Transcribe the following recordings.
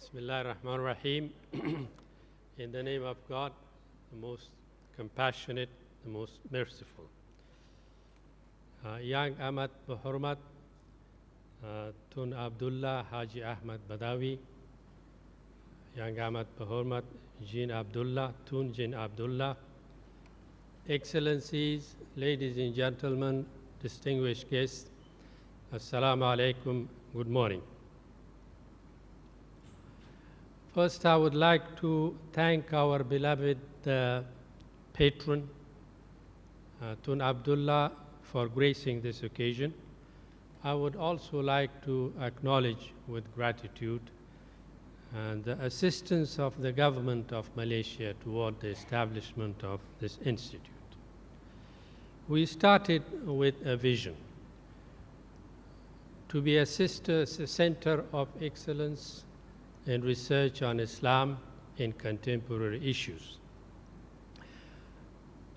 Bismillah ar-Rahman ar-Rahim. In the name of God, the most compassionate, the most merciful. Young Ahmad Bahurmat, Tun Abdullah Haji Ahmad Badawi, Young Ahmad Bahurmat, Jin Abdullah, Tun Jin Abdullah, Excellencies, ladies and gentlemen, distinguished guests, Assalamu alaikum, good morning. First, I would like to thank our beloved patron, Tun Abdullah, for gracing this occasion. I would also like to acknowledge with gratitude the assistance of the government of Malaysia toward the establishment of this institute. We started with a vision to be a center of excellence in research on Islam in contemporary issues,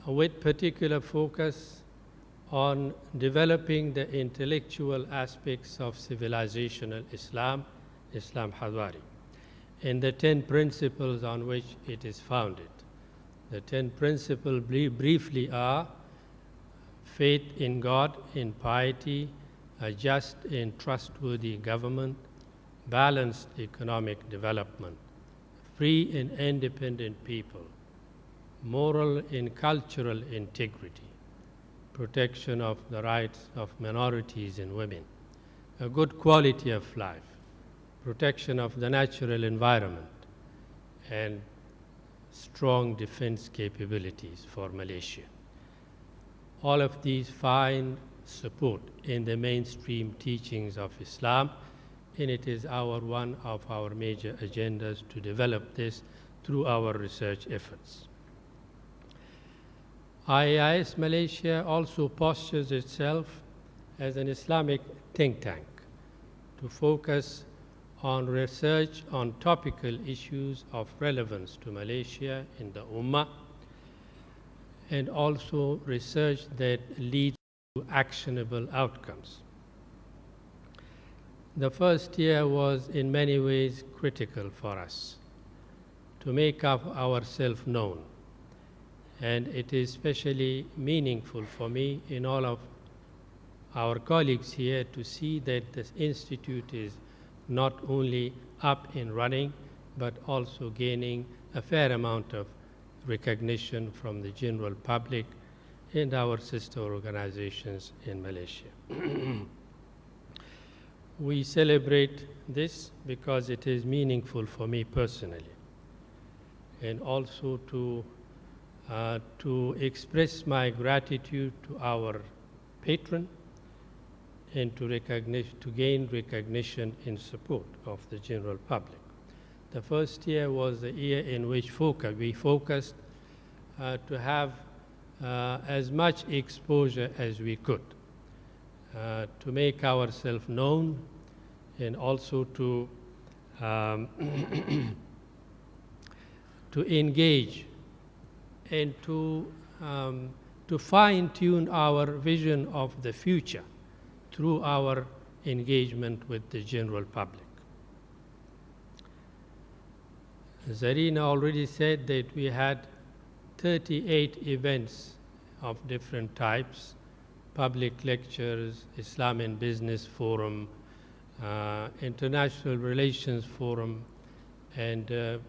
with particular focus on developing the intellectual aspects of civilizational Islam, Islam Hadwari, and the 10 principles on which it is founded. The 10 principles briefly are faith in God, in piety, a just and trustworthy government, balanced economic development, free and independent people, moral and cultural integrity, protection of the rights of minorities and women, a good quality of life, protection of the natural environment, and strong defense capabilities for Malaysia. All of these find support in the mainstream teachings of Islam, and it is one of our major agendas to develop this through our research efforts. IAIS Malaysia also postures itself as an Islamic think tank to focus on research on topical issues of relevance to Malaysia in the Ummah, and also research that leads to actionable outcomes. The first year was in many ways critical for us to make ourselves known, and it is especially meaningful for me and all of our colleagues here to see that this institute is not only up and running, but also gaining a fair amount of recognition from the general public and our sister organizations in Malaysia. We celebrate this because it is meaningful for me personally, and also to express my gratitude to our patron and to gain recognition and support of the general public. The first year was the year in which we focused to have as much exposure as we could, to make ourselves known, and also to to engage and to fine-tune our vision of the future through our engagement with the general public. Zarina already said that we had 38 events of different types: public lectures, Islam and Business Forum, International Relations Forum, and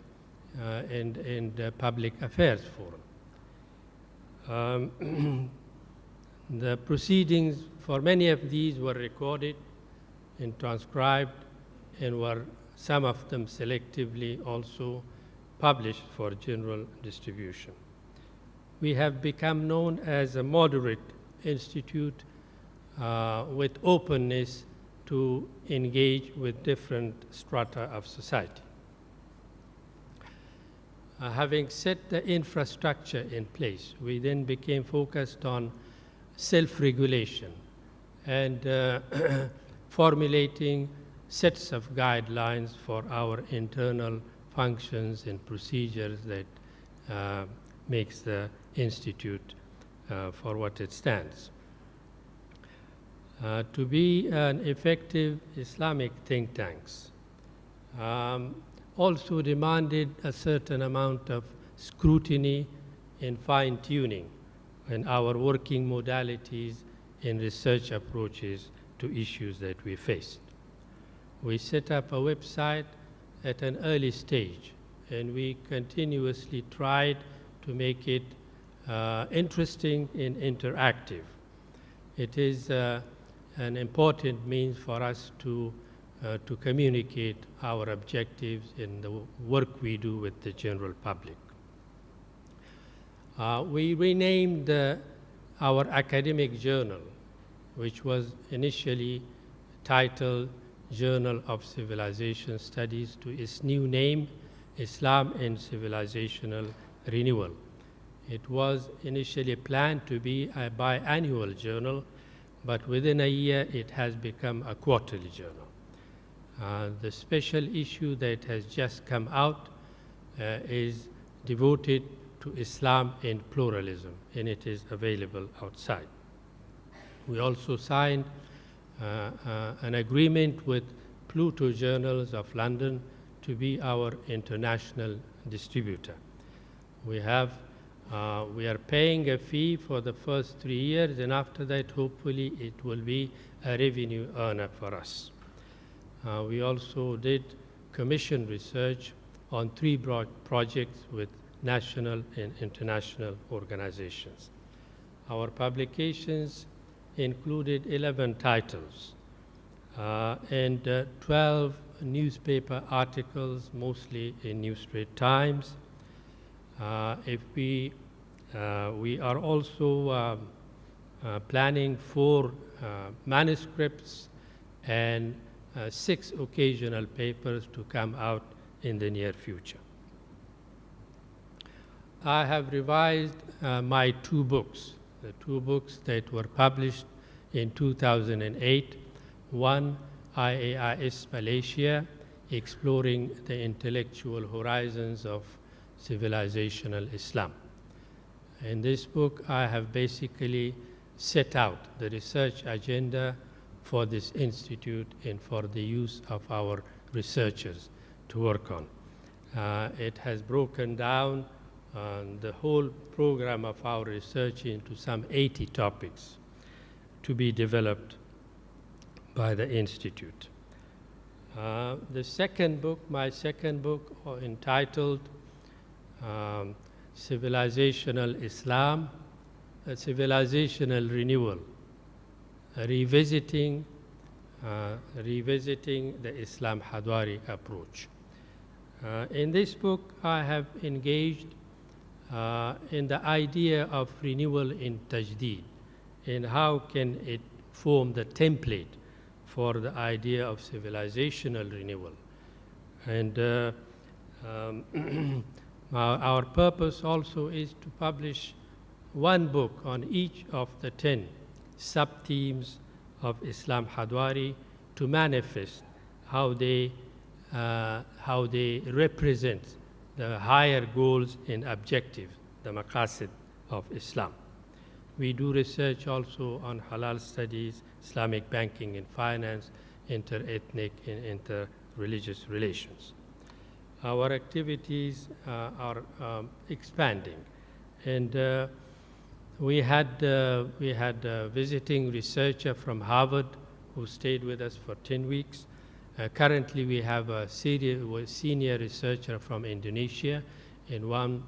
Public Affairs Forum. The proceedings for many of these were recorded and transcribed, and were some of them selectively also published for general distribution. We have become known as a moderate institute with openness to engage with different strata of society. Having set the infrastructure in place, we then became focused on self-regulation and formulating sets of guidelines for our internal functions and procedures that makes the institute for what it stands. To be an effective Islamic think tanks, also demanded a certain amount of scrutiny and fine-tuning in our working modalities and research approaches to issues that we faced. We set up a website at an early stage, and we continuously tried to make it interesting and interactive. It is an important means for us to communicate our objectives in the work we do with the general public. We renamed our academic journal, which was initially titled Journal of Civilization Studies, to its new name, Islam and Civilizational Renewal. It was initially planned to be a biannual journal, but within a year it has become a quarterly journal. The special issue that has just come out is devoted to Islam and pluralism, and it is available outside. We also signed an agreement with Pluto Journals of London to be our international distributor. We are paying a fee for the first 3 years, and after that, hopefully, it will be a revenue earner for us. We also did commission research on 3 projects with national and international organizations. Our publications included 11 titles and 12 newspaper articles, mostly in New Straits Times. We are also planning 4 manuscripts and 6 occasional papers to come out in the near future. I have revised my 2 books, the 2 books that were published in 2008. One, IAIS Malaysia, Exploring the Intellectual Horizons of Civilizational Islam. In this book, I have basically set out the research agenda for this institute and for the use of our researchers to work on. It has broken down the whole program of our research into some 80 topics to be developed by the Institute. The second book, my second book, entitled Civilizational Islam, Civilizational Renewal, revisiting the Islam Hadwari approach. In this book, I have engaged in the idea of renewal in Tajdeed, and how can it form the template for the idea of civilizational renewal. And our purpose also is to publish 1 book on each of the 10 sub-themes of Islam Hadwari to manifest how they represent the higher goals and objectives, the maqasid of Islam. We do research also on halal studies, Islamic banking and finance, inter-ethnic and inter-religious relations. Our activities are expanding, and we had a visiting researcher from Harvard who stayed with us for 10 weeks. Currently, we have a senior researcher from Indonesia and 1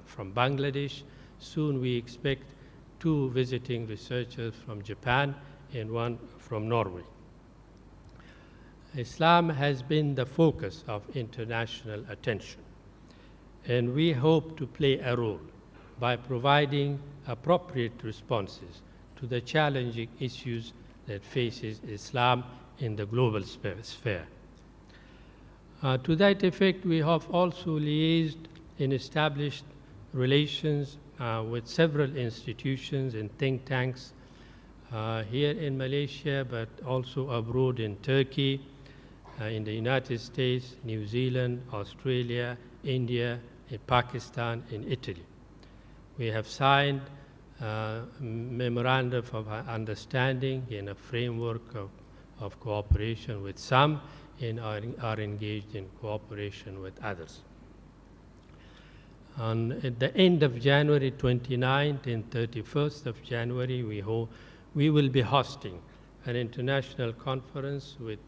from Bangladesh. Soon we expect 2 visiting researchers from Japan and 1 from Norway. Islam has been the focus of international attention, and we hope to play a role by providing appropriate responses to the challenging issues that faces Islam in the global sphere. To that effect, we have also liaised and established relations with several institutions and think tanks here in Malaysia, but also abroad in Turkey, in the United States, New Zealand, Australia, India, in Pakistan, and Italy. We have signed memorandum of understanding in a framework of cooperation with some, and are engaged in cooperation with others. At the end of January 29th and 31st of January, we will be hosting an international conference with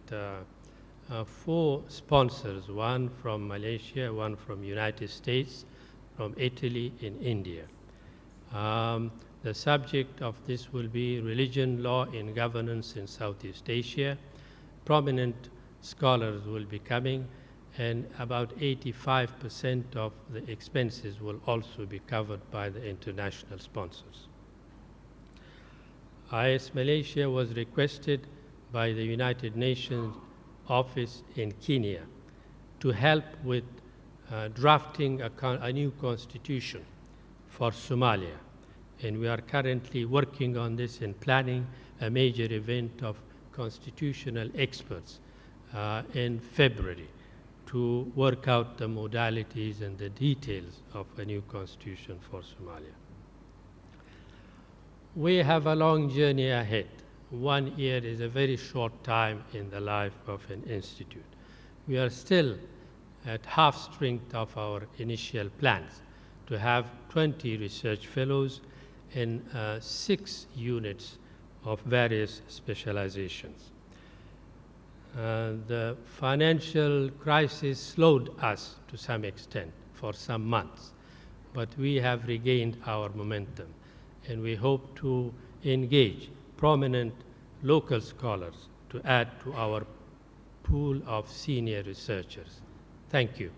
4 sponsors, one from Malaysia, one from United States, from Italy, and India. The subject of this will be religion, law, and governance in Southeast Asia. Prominent scholars will be coming, and about 85% of the expenses will also be covered by the international sponsors. IAIS Malaysia was requested by the United Nations office in Kenya to help with drafting a new constitution for Somalia. And we are currently working on this and planning a major event of constitutional experts in February to work out the modalities and the details of a new constitution for Somalia. We have a long journey ahead. 1 year is a very short time in the life of an institute. We are still at half strength of our initial plans to have 20 research fellows in 6 units of various specializations. The financial crisis slowed us to some extent for some months, but we have regained our momentum, and we hope to engage prominent local scholars to add to our pool of senior researchers. Thank you.